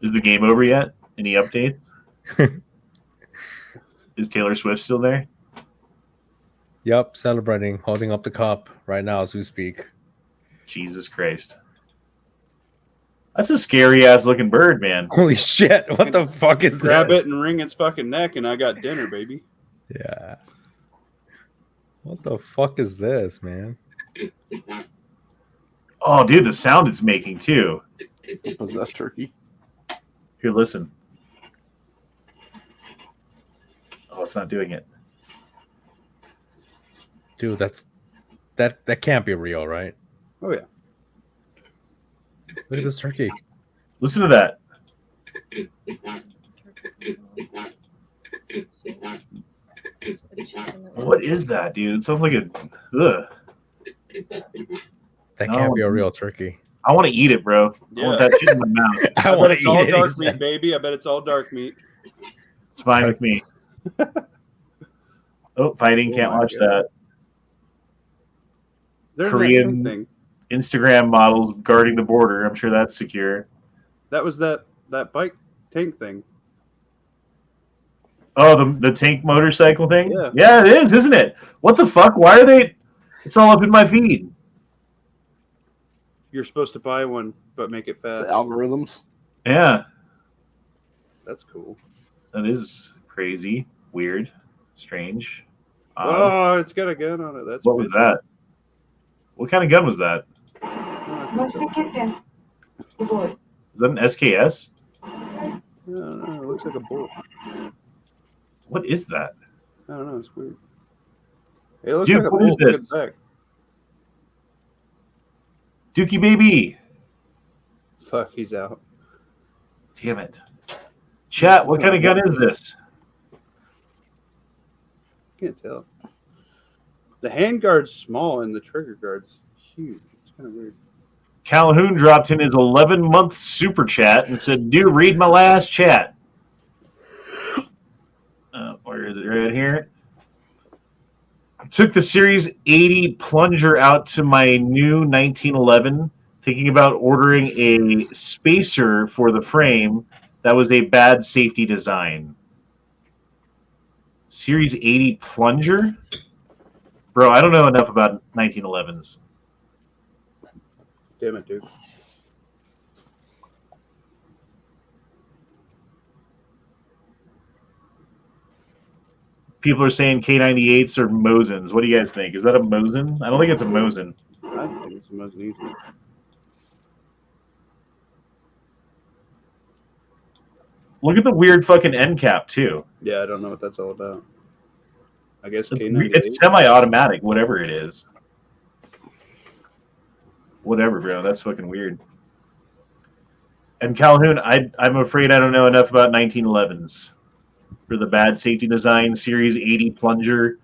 Is the game over yet? Any updates? Is Taylor Swift still there? Yep, celebrating, holding up the cup right now as we speak. Jesus Christ. That's a scary ass looking bird, man. Holy shit, what the fuck is Grab this? it and wring its fucking neck, and I got dinner, baby. Yeah. What the fuck is this, man? Oh, dude, the sound it's making too. It's the possessed turkey. Here, listen. Oh, it's not doing it. Dude, that can't be real, right? Oh yeah. Look at this turkey. Listen to that. What is that, dude? It sounds like a. Ugh. That can't be a real turkey. I want to eat it, bro. I want that shit in my mouth. I want to It's eat all it. dark meat, baby. I bet it's all dark meat. It's fine with me. Oh, fighting. Can't watch that. There's Korean that thing. Instagram models guarding the border. I'm sure that's secure. That was that bike tank thing. Oh, the tank motorcycle thing? Yeah. Yeah, it is, isn't it? What the fuck? Why are they... It's all up in my feed. You're supposed to buy one, but make it It's fast. the algorithms. Yeah. That's cool. That is crazy, weird, strange. Oh, it's got a gun on it. That's what was that? What kind of gun was that? Is that an SKS? No, it looks like a bolt. What is that? I don't know. It's weird. It looks Dude, like a what is bolt. Look at this? the back. Dookie baby. Fuck, he's out. Damn it. Chat, what kind of gun is this? Can't tell. The hand guard's small and the trigger guard's huge. It's kind of weird. Calhoun dropped in his 11-month super chat and said, dude, read my last chat. Where is it? Right here. I took the Series 80 plunger out to my new 1911, thinking about ordering a spacer for the frame. That was a bad safety design. Series 80 plunger? Bro, I don't know enough about 1911s. Damn it, dude. People are saying K98s are Mosins. What do you guys think? Is that a Mosin? I don't think it's a Mosin. I don't think it's the most easy. Look at the weird fucking end cap, too. Yeah, I don't know what that's all about. I guess It's, K98. it's semi-automatic, whatever it is. Whatever, bro. That's fucking weird. And Calhoun, I'm afraid I don't know enough about 1911s. For the bad safety design, Series 80 plunger.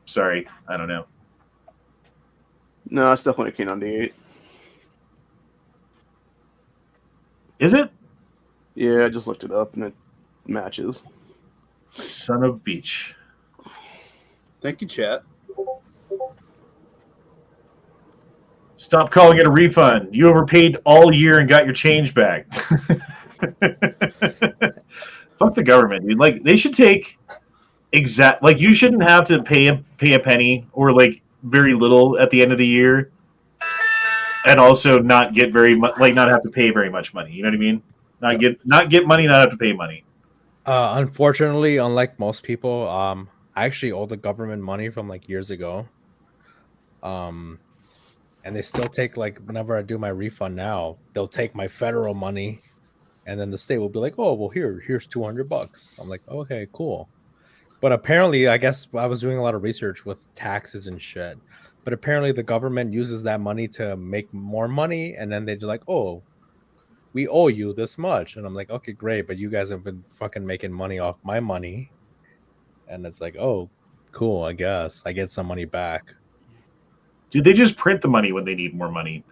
Sorry, I don't know. No, it's definitely a K98. Is it? Yeah, I just looked it up and it matches. Son of Beach. Thank you, chat. Stop calling it a refund. You overpaid all year and got your change back. Fuck the government, dude. Like, they should take you shouldn't have to pay a penny or like very little at the end of the year, and also not get very much, like not have to pay very much money. You know what I mean? Not get money, not have to pay money. Unfortunately, unlike most people, I actually owe the government money from like years ago. And they still take, like, whenever I do my refund now, they'll take my federal money, and then the state will be like, "Oh, well, here's $200." I'm like, "Okay, cool." But apparently, I guess I was doing a lot of research with taxes and shit. But apparently the government uses that money to make more money, and then they're like, oh, we owe you this much. And I'm like, okay, great, but you guys have been fucking making money off my money. And it's like, oh, cool, I guess. I get some money back. Dude, they just print the money when they need more money.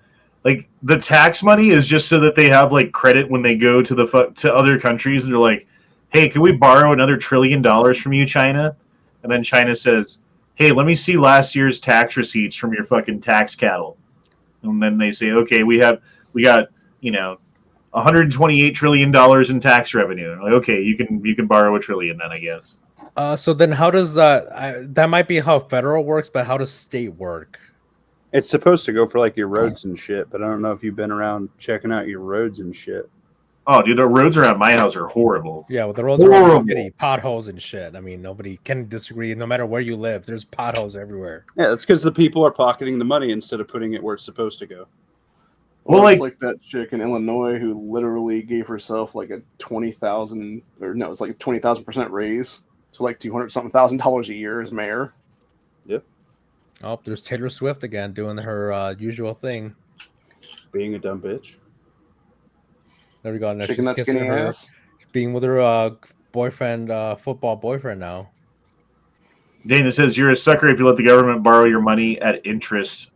Like, the tax money is just so that they have, like, credit when they go to to other countries, and they're like, hey, can we borrow another $1 trillion from you, China? And then China says, hey, let me see last year's tax receipts from your fucking tax cattle. And then they say, okay, we got, $128 trillion in tax revenue. And like, okay, you can borrow $1 trillion then, I guess. So then how does that... that might be how federal works, but how does state work? It's supposed to go for like your roads and shit, but I don't know if you've been around checking out your roads and shit. Oh, dude, the roads around my house are horrible. Yeah, well, the roads are all shitty, potholes and shit. I mean, nobody can disagree. No matter where you live, there's potholes everywhere. Yeah, that's because the people are pocketing the money instead of putting it where it's supposed to go. Well, it's like that chick in Illinois who literally gave herself like a 20,000, or no, it's like a 20,000% raise to like $200-something thousand a year as mayor. Yep. Oh, there's Taylor Swift again doing her usual thing, being a dumb bitch. There we go. Now Shaking that skinny ass. Being with her boyfriend, football boyfriend now. Dana says you're a sucker if you let the government borrow your money at interest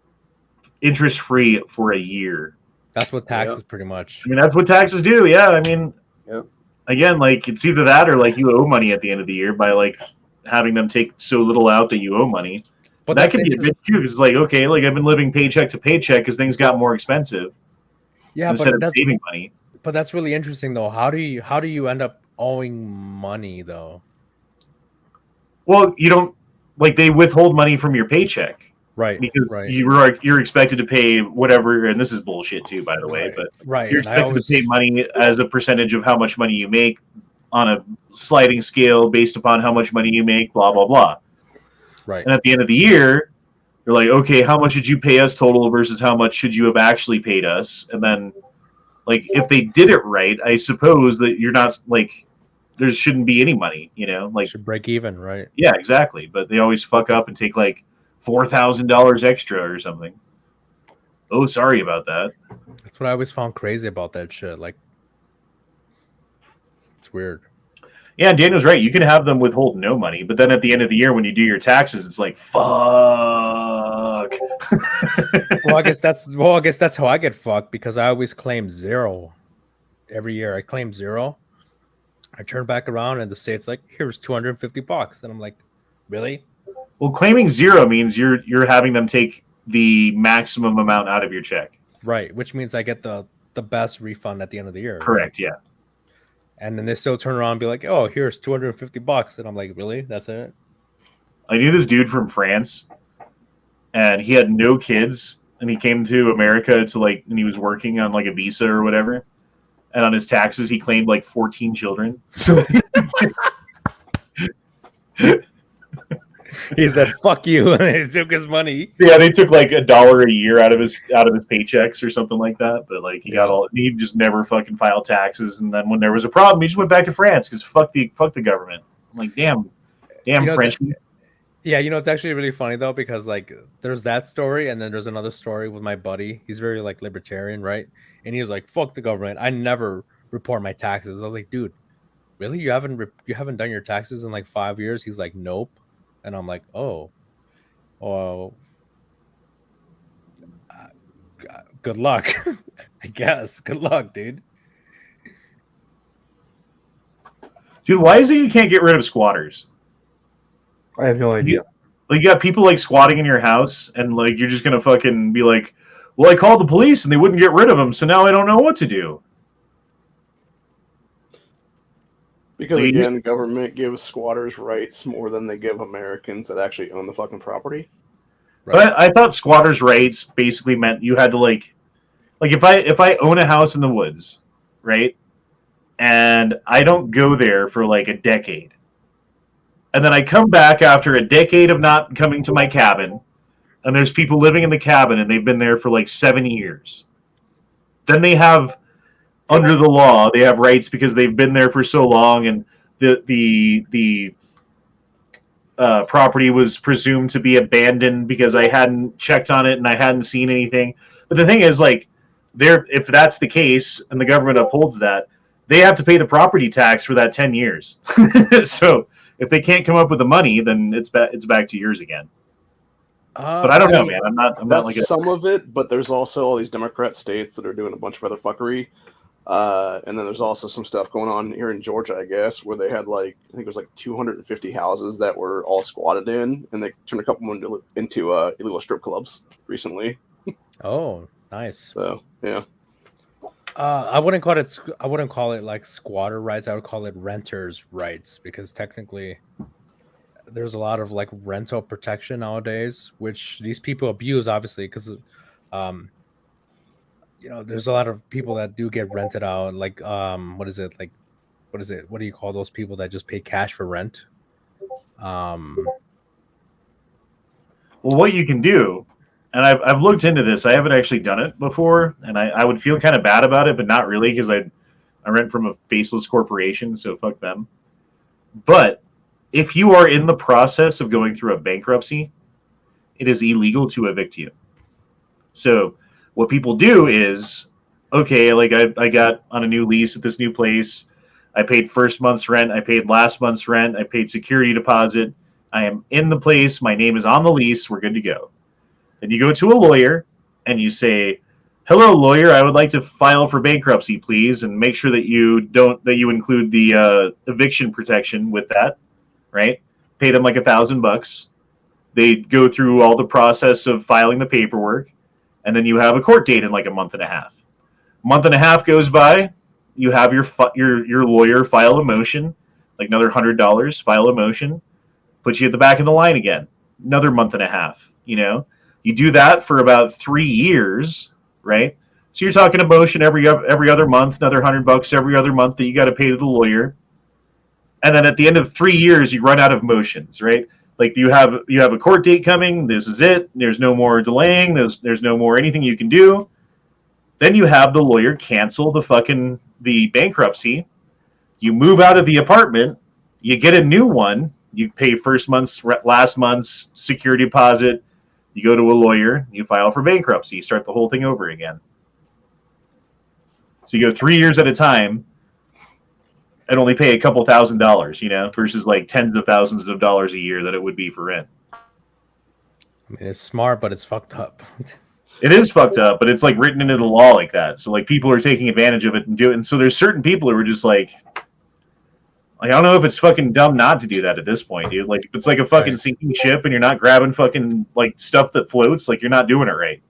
free for a year. That's what taxes pretty much. I mean, that's what taxes do. Yeah, I mean, yep. Again, like it's either that or like you owe money at the end of the year by like having them take so little out that you owe money. But that can be a bitch too, because it's like, okay, like I've been living paycheck to paycheck because things got more expensive. Yeah, instead but of saving money. But that's really interesting though. How do you end up owing money though? Well, you don't like they withhold money from your paycheck. Right. Because right. you're expected to pay whatever, and this is bullshit too, by the way, but you're expected to pay money as a percentage of how much money you make on a sliding scale based upon how much money you make, blah, blah, blah. Right. And at the end of the year, you're like, okay, how much did you pay us total versus how much should you have actually paid us? And then, like, if they did it right, I suppose that you're not, like, there shouldn't be any money, like... Should break even, right? Yeah, exactly. But they always fuck up and take, like, $4,000 extra or something. Oh, sorry about that. That's what I always found crazy about that shit. Like, it's weird. Yeah, Daniel's right. You can have them withhold no money, but then at the end of the year when you do your taxes, it's like, fuck. Well, I guess that's how I get fucked, because I always claim zero every year. I claim zero. I turn back around and the state's like, here's $250, and I'm like, really? Well, claiming zero means you're having them take the maximum amount out of your check. Right, which means I get the best refund at the end of the year. Correct, yeah. And then they still turn around and be like, oh, here's $250. And I'm like, really? That's it? I knew this dude from France, and he had no kids, and he came to America and he was working on like a visa or whatever. And on his taxes, he claimed like 14 children. So he said, fuck you, and he took his money. Yeah, they took like $1 a year out of his paychecks or something like that. But like he just never fucking filed taxes, and then when there was a problem, he just went back to France because fuck the government. I'm like, damn French. Yeah, it's actually really funny though, because like there's that story, and then there's another story with my buddy. He's very like libertarian, right? And he was like, fuck the government. I never report my taxes. I was like, dude, really? You haven't done your taxes in like 5 years? He's like, nope. And I'm like, oh, good luck, I guess. Good luck, dude. Dude, why is it you can't get rid of squatters? I have no idea. Like, you got people like squatting in your house, and like you're just gonna fucking be like, well, I called the police and they wouldn't get rid of them, so now I don't know what to do. Because again, government gives squatters rights more than they give Americans that actually own the fucking property. Right. But I thought squatters' rights basically meant you had to like if I own a house in the woods, right, and I don't go there for like a decade, and then I come back after a decade of not coming to my cabin, and there's people living in the cabin and they've been there for like 7 years, then they have, under the law, they have rights because they've been there for so long, and the property was presumed to be abandoned because I hadn't checked on it and I hadn't seen anything. But the thing is, like, if that's the case and the government upholds that, they have to pay the property tax for that 10 years. So if they can't come up with the money, then it's back to yours again. But I don't know, man. I'm not That's like some of it, but there's also all these Democrat states that are doing a bunch of other fuckery. And then there's also some stuff going on here in Georgia, I guess, where they had like, I think it was like 250 houses that were all squatted in, and they turned a couple of them into illegal strip clubs recently. Oh, nice. So yeah. I wouldn't call it like squatter rights. I would call it renters' rights, because technically there's a lot of like rental protection nowadays, which these people abuse, obviously, because there's a lot of people that do get rented out. Like what do you call those people that just pay cash for rent? Well, what you can do, and I've looked into this. I haven't actually done it before, and I would feel kind of bad about it, but not really, because I rent from a faceless corporation, so fuck them. But if you are in the process of going through a bankruptcy, it is illegal to evict you. So what people do is, okay, like I got on a new lease at this new place. I paid first month's rent. I paid last month's rent. I paid security deposit. I am in the place. My name is on the lease. We're good to go. Then you go to a lawyer and you say, "Hello, lawyer. I would like to file for bankruptcy, please, and make sure that you include the eviction protection with that." Right? Pay them like $1,000. They go through all the process of filing the paperwork, and then you have a court date in like a month and a half. Month and a half goes by. You have your lawyer file a motion, like another $100. File a motion, put you at the back of the line again. Another month and a half. You do that for about 3 years, right? So you're talking a motion every other month, another $100 every other month that you got to pay to the lawyer. And then at the end of 3 years, you run out of motions, right? Like you have a court date coming. This is it. There's no more delaying. There's no more anything you can do. Then you have the lawyer cancel the bankruptcy. You move out of the apartment. You get a new one. You pay last month's security deposit. You go to a lawyer. You file for bankruptcy. You start the whole thing over again. So you go 3 years at a time and only pay a couple $1,000s, versus like tens of thousands of dollars a year that it would be for rent. I mean, it's smart, but it's fucked up. It is fucked up, but it's like written into the law like that. So like people are taking advantage of it and do it. And so there's certain people who are just like I don't know if it's fucking dumb not to do that at this point, dude. Like if it's like a fucking sinking ship and you're not grabbing fucking like stuff that floats, like you're not doing it right.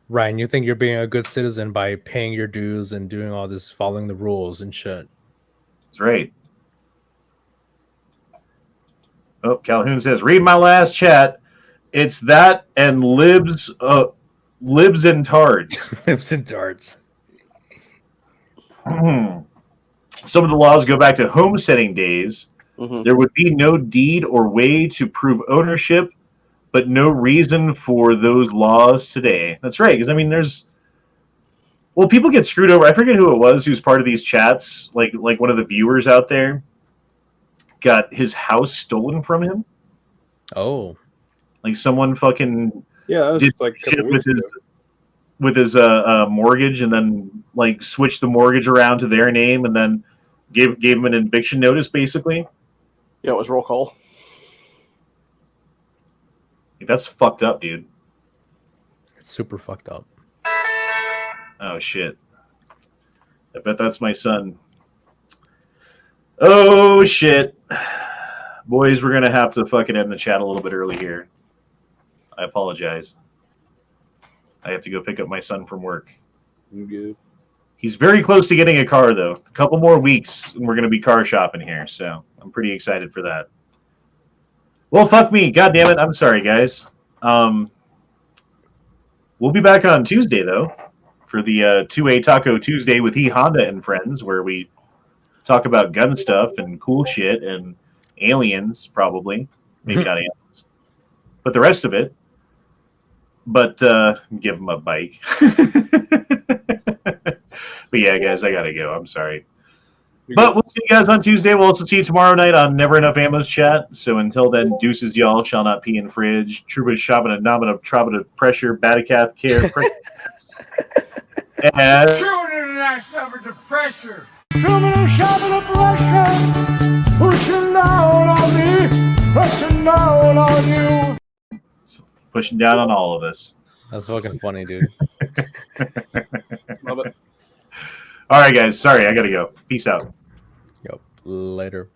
Ryan, you think you're being a good citizen by paying your dues and doing all this, following the rules and shit. That's right. Oh, Calhoun says, read my last chat. It's that and libs and tards. Libs and tards. Some of the laws go back to homesteading days. Mm-hmm. There would be no deed or way to prove ownership, but no reason for those laws today. That's right, because I mean, people get screwed over. I forget who it was who's part of these chats. Like one of the viewers out there got his house stolen from him. Oh, like someone fucking did like shit with his mortgage, and then like switched the mortgage around to their name, and then gave him an eviction notice, basically. Yeah, it was roll call. That's fucked up, dude. It's super fucked up. Oh shit! I bet that's my son. Oh shit, boys, we're gonna have to fucking end the chat a little bit early here. I apologize. I have to go pick up my son from work. Good. He's very close to getting a car, though. A couple more weeks, and we're going to be car shopping here, so I'm pretty excited for that. Well, fuck me. God damn it. I'm sorry, guys. We'll be back on Tuesday, though, for the 2A Taco Tuesday with Honda and Friends, where we talk about gun stuff and cool shit and aliens, probably. Maybe not aliens. But the rest of it. But give him a bike. But yeah, guys, I gotta go. I'm sorry. But we'll see you guys on Tuesday. We'll also see you tomorrow night on Never Enough Ammo's chat. So until then, deuces, y'all shall not pee in fridge. Truba shabba nominative trobba pressure, batacath care. And Shooting that suffered the pressure. Criminal shoving the pressure. Pushing down on me. Pushing down on you. pushing down on all of us. That's fucking funny, dude. Love it. All right, guys. Sorry, I gotta go. Peace out. Yep. Later.